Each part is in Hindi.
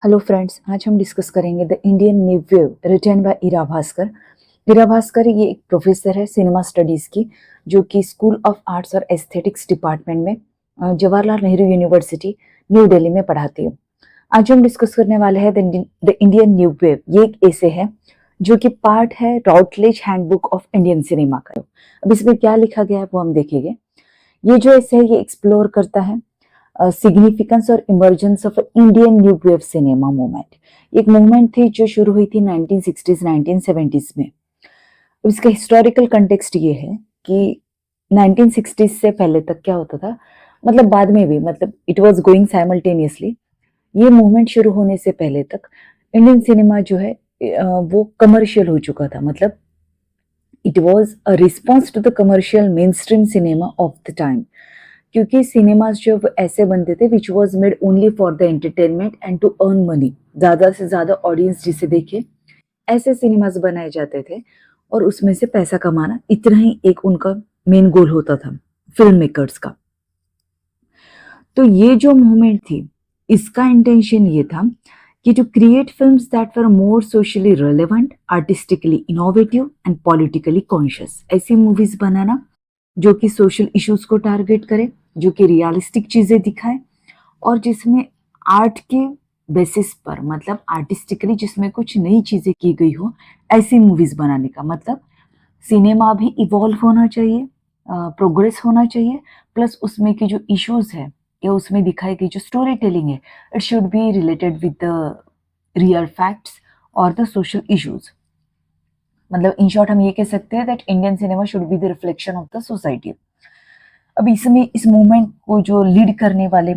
हेलो फ्रेंड्स, आज हम डिस्कस करेंगे the Indian new wave written by Ira Bhaskar. Ira Bhaskar ये एक प्रोफेसर है सिनेमा स्टडीज की, जो कि स्कूल ऑफ आर्ट्स और एस्थेटिक्स डिपार्टमेंट में जवाहरलाल नेहरू यूनिवर्सिटी न्यू दिल्ली में पढ़ाती है। आज हम डिस्कस करने वाले हैं द इंडियन न्यू वेव। ये एक ऐसे है जो कि पार्ट है राउटलेज हैंडबुक ऑफ इंडियन सिनेमा का। अब इसमें क्या लिखा गया है वो हम देखेंगे। ये जो ऐसे है ये एक्सप्लोर करता है सिग्निफिकेंस और emergence of Indian new wave cinema movement. एक मूवमेंट थी जो शुरू हुई थी 1960s 1970s में। इसका हिस्टोरिकल कंटेक्स्ट ये है कि 1960s से पहले तक क्या होता था, मतलब बाद में भी, मतलब इट वाज गोइंग साइमल्टेनियसली। ये मूवमेंट शुरू होने से पहले तक इंडियन सिनेमा जो है वो कमर्शियल हो चुका था। मतलब it was a response to the commercial mainstream cinema of the time, क्योंकि सिनेमास जो ऐसे बनते थे which was made only for the entertainment and to earn money, ज़्यादा से ज़्यादा ऑडियंस जिसे देखे, ऐसे सिनेमास बनाए जाते थे और उसमें से पैसा कमाना, इतना ही एक उनका मेन गोल होता था फिल्म मेकर्स का। तो ये जो मूवमेंट थी इसका इंटेंशन ये था कि to create films that were more socially relevant, artistically innovative and politically conscious. ऐसी मूवीज बनाना जो कि सोशल इश्यूज को टारगेट करे, जो कि रियलिस्टिक चीजें दिखाए और जिसमें आर्ट के बेसिस पर, मतलब आर्टिस्टिकली जिसमें कुछ नई चीजें की गई हो, ऐसी मूवीज बनाने का मतलब सिनेमा भी इवॉल्व होना चाहिए, प्रोग्रेस होना चाहिए, प्लस उसमें के जो इश्यूज है या उसमें दिखाई गई जो स्टोरी टेलिंग है, it should be related with the real facts और द सोशल इश्यूज। मतलब इन शॉर्ट हम ये कह सकते हैं that Indian cinema should be the reflection of the society. अब इसमें इस मूवमेंट को जो लीड करने वाले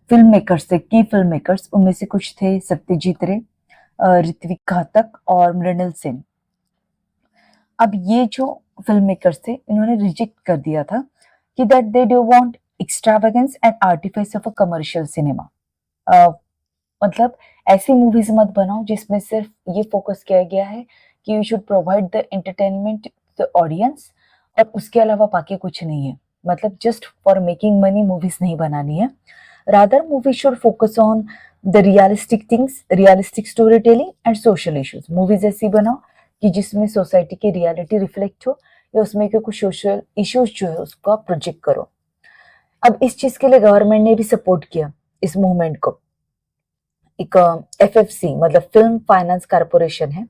फिल्म मेकर्स थे, की फिल्म मेकर्स, उनमें से कुछ थे सत्यजीत रे, ऋत्विक घातक और मृणाल सेन। अब ये जो फिल्म मेकर्स थे इन्होंने रिजेक्ट कर दिया था कि that they do want extravagance and artifice of a commercial cinema. मतलब ऐसी मूवीज मत बनाओ जिसमें सिर्फ ये फोकस किया गया है कि you should provide the entertainment the audience और उसके अलावा बाकी कुछ नहीं है। मतलब just for making money movies नहीं बनानी है, rather movie should focus on the realistic things, realistic story telling and social issues. Movies ऐसी बनाओ कि जिसमें सोसाइटी की रियलिटी रिफ्लेक्ट हो या उसमें के कुछ सोशल इश्यूज जो है उसको आप प्रोजेक्ट करो। अब इस चीज के लिए गवर्नमेंट ने भी सपोर्ट किया इस मूवमेंट को। एक एफएफसी मतलब फिल्म फाइनेंस कॉर्पोरेशन है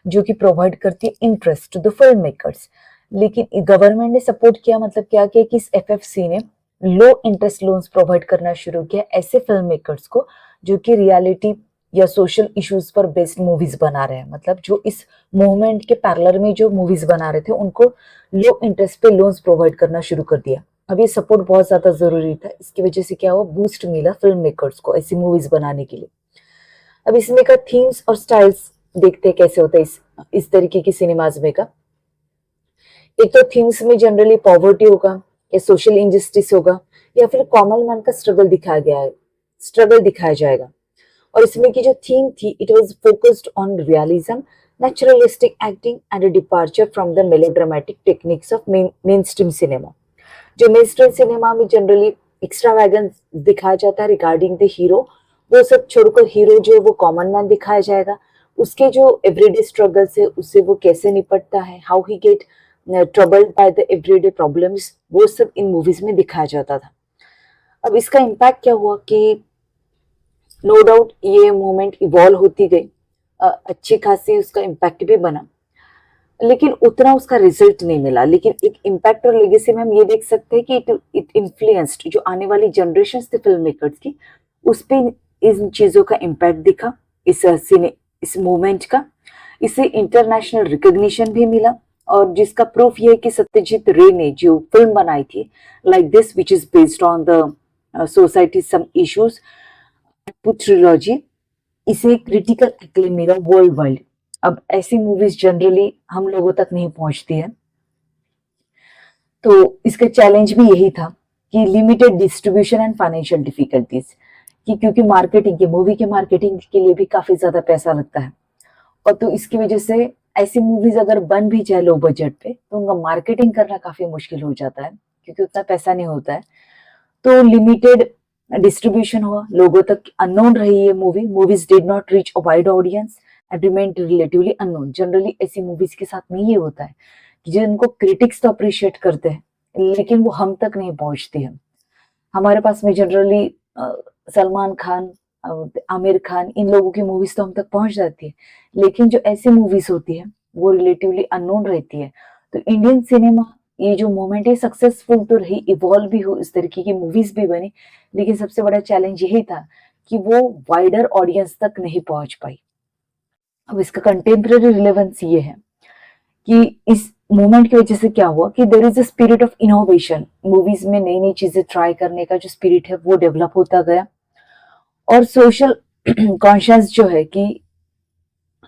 जो कि प्रोवाइड करती है interest to the film makers. लेकिन गवर्नमेंट ने सपोर्ट किया, मतलब क्या किया कि इस एफएफसी ने लो इंटरेस्ट लोन्स प्रोवाइड करना शुरू किया ऐसे फिल्म मेकर्स को जो कि रियलिटी या सोशल इश्यूज पर बेस्ड मूवीज बना रहे हैं। मतलब जो इस मूवमेंट के पैरेलल में जो मूवीज बना रहे थे उनको लो इंटरेस्ट पे लोन्स प्रोवाइड करना शुरू कर दिया। अब ये सपोर्ट बहुत ज्यादा जरूरी था, इसकी वजह से क्या हुआ, बूस्ट मिला फिल्म मेकर्स को ऐसी मूवीज बनाने के लिए। अब इसमें का थीम्स और स्टाइल्स देखते हैं कैसे होता है इस तरीके की सिनेमाज में का। एक तो थीम्स में जनरली पॉवर्टी होगा या सोशल इंजस्टिस होगा या फिर कॉमन मैन का स्ट्रगल दिखाया गया है, स्ट्रगल दिखाया जाएगा। और इसमें की जो थीम थी it was focused on realism, naturalistic acting and a departure from the melodramatic techniques of main stream cinema. जो मेन स्ट्रीम सिनेमा में जनरली एक्स्ट्रावैगेंस दिखाया जाता है रिगार्डिंग द हीरो, वो सब छोड़कर हीरो जो है वो कॉमन मैन दिखाया जाएगा। उसके जो एवरीडे स्ट्रगल्स है उससे वो कैसे निपटता है, how he get troubled by the everyday problems, वो सब इन मूवीज में दिखाया जाता था। अब इसका इम्पैक्ट क्या हुआ कि नो डाउट ये मूवमेंट इवॉल्व होती गई, अच्छी खासी उसका इम्पैक्ट भी बना, लेकिन उतना उसका रिजल्ट नहीं मिला। लेकिन एक इम्पैक्ट और लेगेसी में हम ये देख सकते हैं कि इट इन्फ्लुएंस्ड जो आने वाली जनरेशन थे फिल्म मेकर्स की, उस पे इन चीजों का इम्पैक्ट दिखा इस मूवमेंट का। इसे इंटरनेशनल रिकॉग्निशन भी मिला और जिसका प्रूफ ये है कि सत्यजीत रे ने जो फिल्म बनाई थी like this which is based on the society some issues trilogy, इसे क्रिटिकल एक्लेम मिला वर्ल्ड वाइड। अब ऐसी मूवीज जनरली हम लोगों तक नहीं पहुंचती है, तो इसका चैलेंज भी यही था कि limited distribution and financial difficulties, कि क्योंकि मार्केटिंग की मूवी के मार्केटिंग के लिए भी काफी ज्यादा पैसा लगता है, और तो इसकी वजह से ऐसी मूवीज अगर बन भी जाए लो बजट पे तो उनका मार्केटिंग करना काफी मुश्किल हो जाता है क्योंकि उतना पैसा नहीं होता है। तो लिमिटेड डिस्ट्रीब्यूशन हुआ, लोगों तक अननोन रही ये movie, movies did not reach a wide audience and remained relatively unknown. Generally ऐसी मूवीज के साथ में ये होता है कि जिनको क्रिटिक्स तो अप्रिशिएट करते हैं लेकिन वो हम तक नहीं पहुंचती है। हमारे पास में जनरली सलमान खान, आमिर खान, इन लोगों की मूवीज तो हम तक पहुंच जाती है, लेकिन जो ऐसी मूवीज होती है वो रिलेटिवली अननोन रहती है। तो इंडियन सिनेमा ये जो मूवमेंट है सक्सेसफुल तो रही, इवॉल्व भी हो, इस तरीके की मूवीज भी बनी, लेकिन सबसे बड़ा चैलेंज यही था कि वो वाइडर ऑडियंस तक नहीं पहुंच पाई। अब इसका कंटेम्प्रेरी रिलेवेंस ये है कि इस मूवमेंट की वजह से क्या हुआ कि there is a spirit of innovation, movies में नई नई चीजें ट्राई करने का जो स्पिरिट है वो डेवलप होता गया। और सोशल कॉन्शियस जो है कि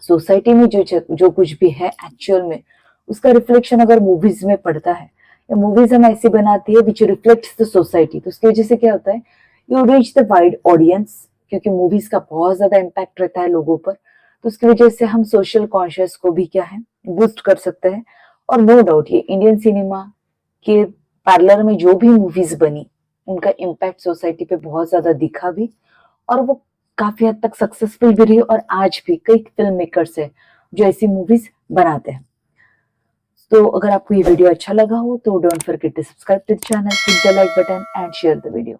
सोसाइटी में जो कुछ भी है एक्चुअल में उसका रिफ्लेक्शन अगर मूवीज में पड़ता है, या मूवीज हम ऐसी बनाती है विच रिफ्लेक्ट्स द सोसाइटी, तो उसकी वजह से क्या होता है, you reach the wide audience, क्योंकि मूवीज का बहुत ज्यादा इम्पैक्ट रहता है लोगों पर। तो उसकी वजह से हम सोशल कॉन्शियस को भी क्या है बूस्ट कर सकते हैं। और नो डाउट ये इंडियन सिनेमा के पार्लर में जो भी मूवीज बनी उनका इम्पैक्ट सोसाइटी पे बहुत ज्यादा दिखा भी, और वो काफी हद तक सक्सेसफुल भी रही, और आज भी कई फिल्म मेकर्स है जो ऐसी मूवीज बनाते हैं। तो अगर आपको ये वीडियो अच्छा लगा हो तो don't forget to subscribe to the channel, hit the like button and share the video.